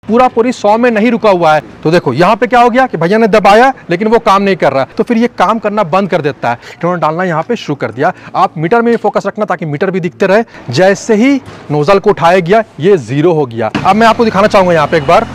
पूरा पूरी 100 में नहीं रुका हुआ है। तो देखो यहाँ पे क्या हो गया कि भैया ने दबाया लेकिन वो काम नहीं कर रहा, तो फिर ये काम करना बंद कर देता है। इन्होंने डालना यहाँ पे शुरू कर दिया। आप मीटर में फोकस रखना ताकि मीटर भी दिखते रहे। जैसे ही नोजल को उठाया गया ये 0 हो गया। अब मैं आपको दिखाना चाहूंगा यहाँ पे एक बार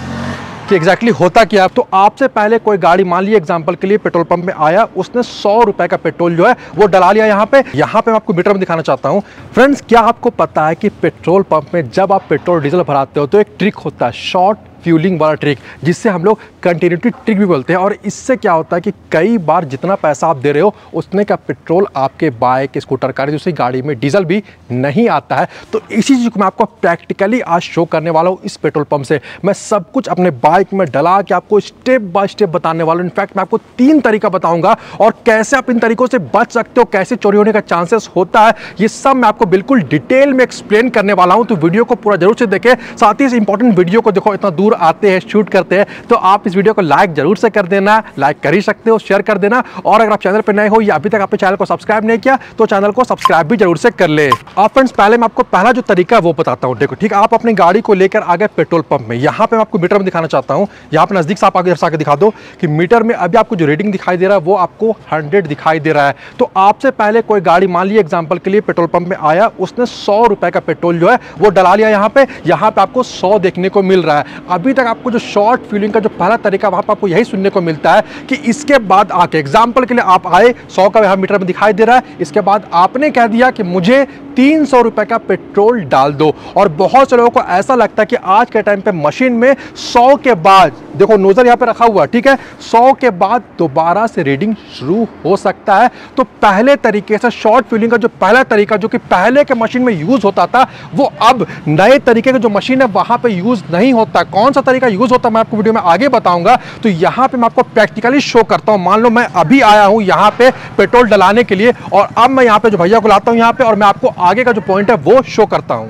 कि एग्जैक्टली होता क्या। तो आपसे पहले कोई गाड़ी, मान लीजिए एग्जांपल के लिए पेट्रोल पंप में आया, उसने 100 रुपए का पेट्रोल जो है वो डला लिया। यहाँ पे मैं आपको मीटर में दिखाना चाहता हूँ। फ्रेंड्स, क्या आपको पता है कि पेट्रोल पंप में जब आप पेट्रोल डीजल भराते हो तो एक ट्रिक होता है, शॉर्ट फ्यूलिंग वाला ट्रिक, जिससे हम लोग कंटिन्यूटी ट्रिक भी बोलते हैं। और इससे क्या होता है कि कई बार जितना पैसा आप दे रहे हो उतने का पेट्रोल आपके बाइक, स्कूटर, कार, दूसरी गाड़ी में डीजल भी नहीं आता है। तो इसी चीज़ को मैं आपको प्रैक्टिकली आज शो करने वाला हूँ। इस पेट्रोल पंप से मैं सब कुछ अपने बाइक में डला के आपको स्टेप बाय स्टेप बताने वाला हूँ। इनफैक्ट मैं आपको 3 तरीका बताऊंगा और कैसे आप इन तरीकों से बच सकते हो, कैसे चोरी होने का चांसेस होता है, ये सब मैं आपको बिल्कुल डिटेल में एक्सप्लेन करने वाला हूँ। तो वीडियो को पूरा जरूर से देखें। साथ ही इस इंपॉर्टेंट वीडियो को देखो, इतना दूर आते हैं, शूट करते हैं, तो आप इस वीडियो को लाइक जरूर से कर देना। लाइक कर ही सकते हो, शेयर कर देना। और अगर आप चैनल पर नए हो या अभी तक आपने चैनल को सब्सक्राइब नहीं किया तो चैनल को सब्सक्राइब भी जरूर से कर ले। और फ्रेंड्स, पहले मैं आपको पहला जो तरीका है वो बताता हूं। देखो, ठीक है, आप अपनी गाड़ी को लेकर आ गए पेट्रोल पंप में। यहाँ पे मैं आपको मीटर में दिखाना चाहता हूँ। यहाँ पे नजदीक से आप आगे आके दिखा दो कि मीटर में अभी आपको जो रीडिंग दिखाई दे रहा है वो आपको 100 दिखाई दे रहा है। तो आपसे पहले कोई गाड़ी, मान लीजिए एग्जाम्पल के लिए पेट्रोल पंप में आया, उसने 100 रुपए का पेट्रोल जो है वो डला लिया। यहाँ पे आपको 100 देखने को मिल रहा है। अभी तक आपको जो शॉर्ट फ्यूलिंग का जो पहला तरीका वहां पर आपको यही सुनने को मिलता है कि इसके बाद आके एग्जाम्पल के लिए आप आए, 100 का यहाँ मीटर में दिखाई दे रहा है, इसके बाद आपने कह दिया कि मुझे 300 रुपए का पेट्रोल डाल दो। और बहुत से लोगों को ऐसा लगता है कि आज के टाइम पे मशीन में 100 के बाद, देखो नोजल यहाँ पे रखा हुआ, ठीक है, 100 के बाद दोबारा से रीडिंग शुरू हो सकता है। तो पहले तरीके से शॉर्ट फ्यूलिंग का जो पहला तरीका जो कि पहले के मशीन में यूज होता था, वो अब नए तरीके के जो मशीन है वहां पे यूज नहीं होता। कौन सा तरीका यूज होता है मैं आपको वीडियो में आगे बताऊंगा। तो यहां पे मैं आपको प्रैक्टिकली शो करता हूं। मान लो मैं अभी आया हूं यहां पे पेट्रोल डलाने के लिए, और अब मैं यहां पे जो भैया को लाता हूं यहां पे, और मैं आपको आगे का जो पॉइंट है वो शो करता हूं।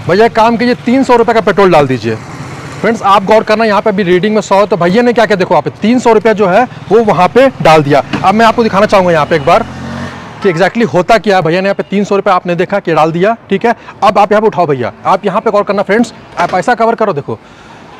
भैया काम कीजिए, 300 रुपए का पेट्रोल डाल दीजिए। फ्रेंड्स, आप गौर करना, यहाँ पे अभी रीडिंग में 100, तो भैया ने क्या क्या, देखो आप 300 रुपया जो है वो वहां पे डाल दिया। अब मैं आपको दिखाना चाहूंगा यहाँ पे एक बार कि एग्जैक्टली होता क्या है। भैया ने यहाँ पे 300 रुपये आपने देखा कि डाल दिया, ठीक है। अब आप यहाँ पे उठाओ भैया, आप यहाँ पे गौर करना फ्रेंड्स, आप ऐसा कवर करो, देखो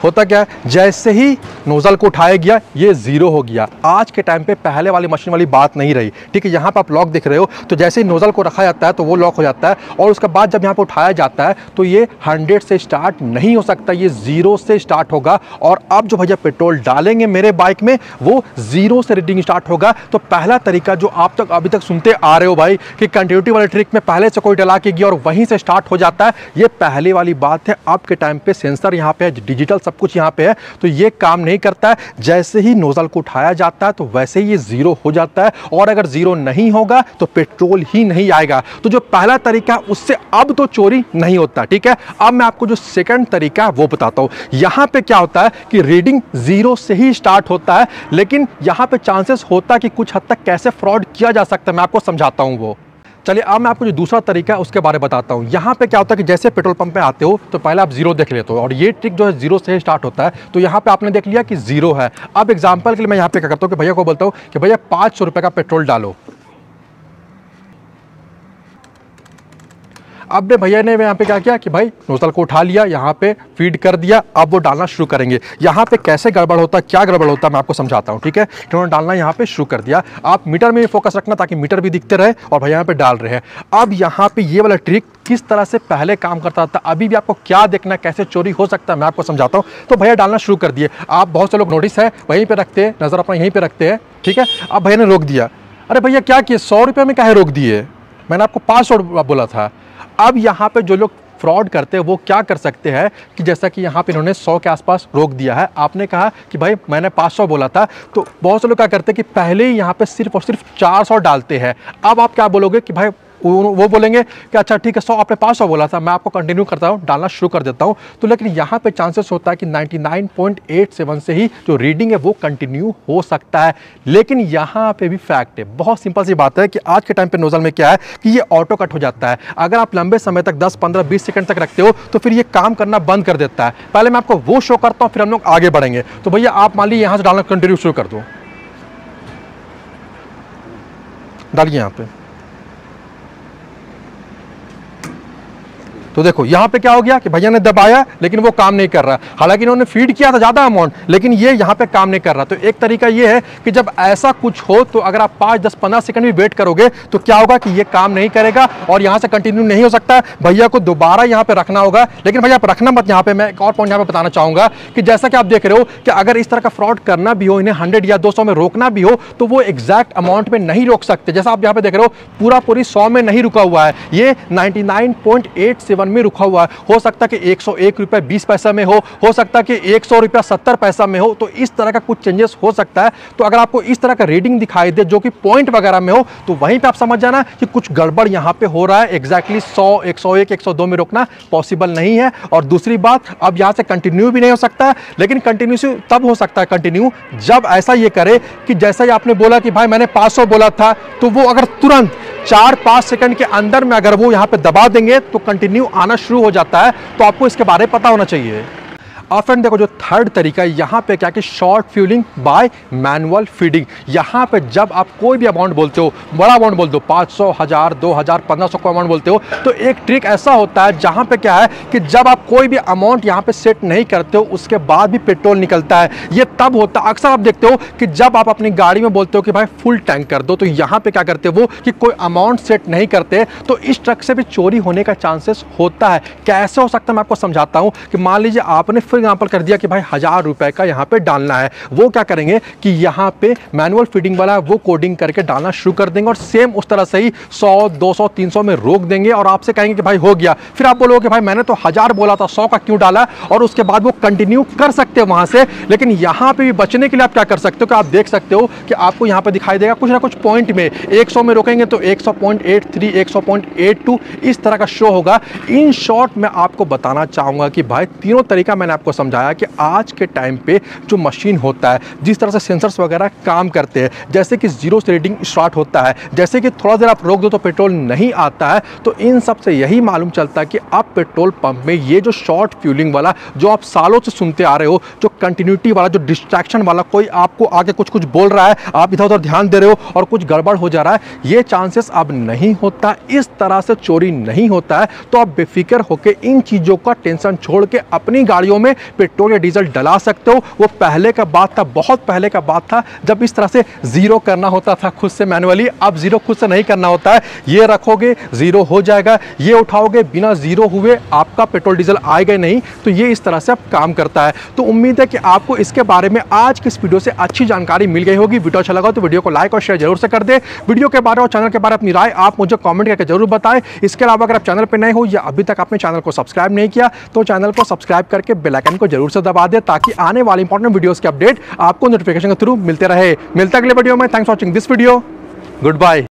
होता क्या है, जैसे ही नोजल को उठाया गया ये 0 हो गया। आज के टाइम पे पहले वाली मशीन वाली बात नहीं रही, ठीक है। यहाँ पे आप लॉक दिख रहे हो, तो जैसे ही नोजल को रखा जाता है तो वो लॉक हो जाता है, और उसके बाद जब यहाँ पे उठाया जाता है तो ये 100 से स्टार्ट नहीं हो सकता, ये 0 से स्टार्ट होगा। और अब जो भैया पेट्रोल डालेंगे मेरे बाइक में वो 0 से रीडिंग स्टार्ट होगा। तो पहला तरीका जो आप तक अभी तक सुनते आ रहे हो भाई कि कंटिन्यूटी वाले ट्रिक में पहले से कोई डला के गया और वहीं से स्टार्ट हो जाता है, ये पहले वाली बात है। आपके टाइम पे सेंसर यहाँ पे है, डिजिटल सब कुछ यहाँ पे है, तो ये काम नहीं करता है। जैसे ही नोजल को उठाया जाता है तो वैसे ही ये 0 हो जाता है, और अगर 0 नहीं होगा तो पेट्रोल ही नहीं आएगा। तो जो पहला तरीका उससे अब तो चोरी नहीं होता, ठीक है। अब मैं आपको जो सेकंड तरीका है वो बताता हूं। यहां पे क्या होता है कि रीडिंग 0 से ही स्टार्ट होता है, लेकिन यहां पे चांसेस होता है कि कुछ हद तक कैसे फ्रॉड किया जा सकता है, मैं आपको समझाता हूं वो। चलिए, अब मैं आपको जो दूसरा तरीका है उसके बारे में बताता हूं। यहाँ पे क्या होता है कि जैसे पेट्रोल पंप पे आते हो तो पहले आप 0 देख लेते हो, और ये ट्रिक जो है 0 से स्टार्ट होता है। तो यहाँ पे आपने देख लिया कि 0 है। अब एग्जांपल के लिए मैं यहाँ पे क्या करता हूँ कि भैया को बोलता हूँ कि भैया 500 रुपए का पेट्रोल डालो। अब भैया ने यहाँ पे क्या किया कि भाई नोजल को उठा लिया, यहाँ पे फीड कर दिया, अब वो डालना शुरू करेंगे। यहाँ पे कैसे गड़बड़ होता है, क्या गड़बड़ होता है, मैं आपको समझाता हूँ, ठीक है। इन्होंने डालना यहाँ पे शुरू कर दिया। आप मीटर में फोकस रखना ताकि मीटर भी दिखते रहे, और भैया यहाँ पे डाल रहे हैं। अब यहाँ पे ये वाला ट्रिक किस तरह से पहले काम करता था, अभी भी आपको क्या देखना, कैसे चोरी हो सकता है, मैं आपको समझाता हूँ। तो भैया डालना शुरू कर दिए। आप बहुत से लोग नोटिस है वहीं पे रखते हैं, नजर अपना यहीं पे रखते हैं, ठीक है। अब भैया ने रोक दिया। अरे भैया क्या किए, 100 रुपये में काहे रोक दिए, मैंने आपको 500 बोला था। अब यहाँ पे जो लोग फ्रॉड करते हैं वो क्या कर सकते हैं कि जैसा कि यहाँ पे इन्होंने 100 के आसपास रोक दिया है, आपने कहा कि भाई मैंने 500 बोला था, तो बहुत से लोग क्या करते हैं कि पहले ही यहाँ पे सिर्फ और सिर्फ 400 डालते हैं। अब आप क्या बोलोगे कि भाई वो बोलेंगे कि अच्छा ठीक है 100 आपने 500 बोला था, मैं आपको कंटिन्यू करता हूँ, डालना शुरू कर देता हूँ। तो लेकिन यहाँ पे चांसेस होता है कि 99.87 से ही जो रीडिंग है वो कंटिन्यू हो सकता है। लेकिन यहाँ पे भी फैक्ट है, बहुत सिंपल सी बात है कि आज के टाइम पे नोजल में क्या है कि ये ऑटो कट हो जाता है। अगर आप लंबे समय तक 10, 15, 20 सेकंड तक रखते हो तो फिर ये काम करना बंद कर देता है। पहले मैं आपको वो शो करता हूँ, फिर हम लोग आगे बढ़ेंगे। तो भैया आप मान लीजिए यहाँ से डालना कंटिन्यू शुरू कर दो, डालिए यहाँ पे। तो देखो यहाँ पे क्या हो गया कि भैया ने दबाया लेकिन वो काम नहीं कर रहा। हालांकि इन्होंने फीड किया था ज़्यादा अमाउंट, लेकिन ये यहाँ पे काम नहीं कर रहा। तो एक तरीका ये है कि जब ऐसा कुछ हो तो अगर आप 5, 10, 15 सेकंड भी वेट करोगे तो क्या होगा कि ये काम नहीं करेगा और यहाँ से कंटिन्यू नहीं हो सकता। भैया को दोबारा यहाँ पे रखना होगा। लेकिन भैया आप रखना मत। यहाँ पे मैं एक और पॉइंट यहाँ पे बताना चाहूंगा कि जैसा कि आप देख रहे हो कि अगर इस तरह का फ्रॉड करना भी हो, इन्हें 100 या 200 में रोकना भी हो, तो वो एग्जैक्ट अमाउंट में नहीं रोक सकते। जैसा आप यहाँ पे देख रहे हो पूरा पूरी 100 में नहीं रुका हुआ है, ये 99.87 में रुका हुआ है। हो सकता है कि 101 रुपये 20 पैसा में हो सकता है कि 100 रुपया 70 पैसा में हो। तो इस तरह का कुछ चेंजेस हो सकता है। तो अगर आपको इस तरह का रीडिंग दिखाई दे जो कि पॉइंट वगैरह में हो, तो वहीं पे आप समझ जाना कि कुछ गड़बड़ यहाँ पे हो रहा है। एग्जैक्टली 100, 101, 102 में रोकना पॉसिबल नहीं है। और दूसरी बात, अब यहाँ से कंटिन्यू भी नहीं हो सकता, लेकिन कंटिन्यू तब हो सकता है कंटिन्यू जब ऐसा ये करे कि जैसा ही आपने बोला कि भाई मैंने 500 बोला था, तो वो अगर तुरंत 4-5 सेकंड के अंदर में अगर वो यहाँ पे दबा देंगे तो कंटिन्यू आना शुरू हो जाता है। तो आपको इसके बारे में पता होना चाहिए। और फ्रेंड देखो, जो थर्ड तरीका है यहाँ पे क्या कि short fuelling bye manual feeding. यहाँ पे जब आप कोई भी अमाउंट बोलते हो, बड़ा अमाउंट बोलते हो, 500, 1000, 2000, 1500 का अमाउंट बोलते हो, तो एक ट्रिक ऐसा होता है जहाँ पे क्या है कि जब आप कोई भी अमाउंट यहाँ पे सेट नहीं करते हो उसके बाद भी पेट्रोल निकलता है। ये तब होता है, अक्सर आप देखते हो कि जब आप अपनी गाड़ी में बोलते हो कि भाई फुल टैंक कर दो, तो यहाँ पे क्या करते हो वो कि कोई अमाउंट सेट नहीं करते, तो इस ट्रक से भी चोरी होने का चांसेस होता है। कैसे हो सकता है मैं आपको समझाता हूँ कि मान लीजिए आपने एग्जाम्पल कर दिया कि भाई 1000 रुपए का यहाँ पे डालना है। वो क्या करेंगे कि यहाँ पे मैनुअल फीडिंग वाला वो कोडिंग करके डालना शुरू कर देंगे और सेम उस तरह से ही 100, 200, 300 में रोक देंगे और आपसे कहेंगे कि भाई हो गया। फिर आप बोलोगे कि भाई मैंने तो 1000 बोला था, 100 का क्यों डाला? और उसके बाद वो कंटिन्यू कर सकते हो वहां से। लेकिन यहाँ पे भी बचने के लिए आप क्या कर सकते हो कि आप देख सकते हो कि आपको यहाँ पे दिखाई देगा कुछ ना कुछ पॉइंट में 100 में रोकेंगे तो 100.83, 100.82 इस तरह का शो होगा। इन शॉर्ट मैं आपको बताना चाहूंगा कि भाई तीनों तरीका मैंने आपको समझाया कि आज के टाइम पे जो मशीन होता है, जिस तरह से सेंसर्स वगैरह काम करते हैं, जैसे कि जीरो से रीडिंग स्टार्ट होता है, जैसे कि थोड़ा देर आप रोक दो तो पेट्रोल नहीं आता है, तो इन सब से यही मालूम चलता है कि अब पेट्रोल पंप में ये जो शॉर्ट फ्यूलिंग वाला जो आप सालों से सुनते आ रहे हो, जो कंटिन्यूटी वाला, जो डिस्ट्रैक्शन वाला, कोई आपको आगे कुछ कुछ बोल रहा है, आप इधर उधर ध्यान दे रहे हो और कुछ गड़बड़ हो जा रहा है, ये चांसेस अब नहीं होता। इस तरह से चोरी नहीं होता है। तो आप बेफिक्र होकर इन चीजों का टेंशन छोड़ के अपनी गाड़ियों में पेट्रोल या डीजल डला सकते हो। वो पहले का बात था, बहुत पहले का बात था, जब इस तरह से जीरो करना होता था खुद से मैनुअली। अब जीरो खुद से नहीं करना होता है। ये रखोगे जीरो हो जाएगा, ये उठाओगे बिना जीरो हुए आपका पेट्रोल डीजल आएगा नहीं। तो ये इस तरह से अब काम करता है। तो उम्मीद है कि आपको इसके बारे में आज की इस वीडियो से अच्छी जानकारी मिल गई होगी। वीडियो अच्छा लगा तो वीडियो को लाइक और शेयर जरूर से कर दे। वीडियो के बारे और चैनल के बारे में अपनी राय आप मुझे कमेंट करके जरूर बताएं। इसके अलावा अगर आप चैनल पर नए हो या अभी तक आपने चैनल को सब्सक्राइब नहीं किया तो चैनल को सब्सक्राइब करके बेल आइकन को जरूर से दबा दे, ताकि आने वाली इंपॉर्टेंट वीडियोस के अपडेट आपको नोटिफिकेशन के थ्रू मिलते रहे। मिलता है अगले वीडियो में। Thanks for watching this video. Good bye.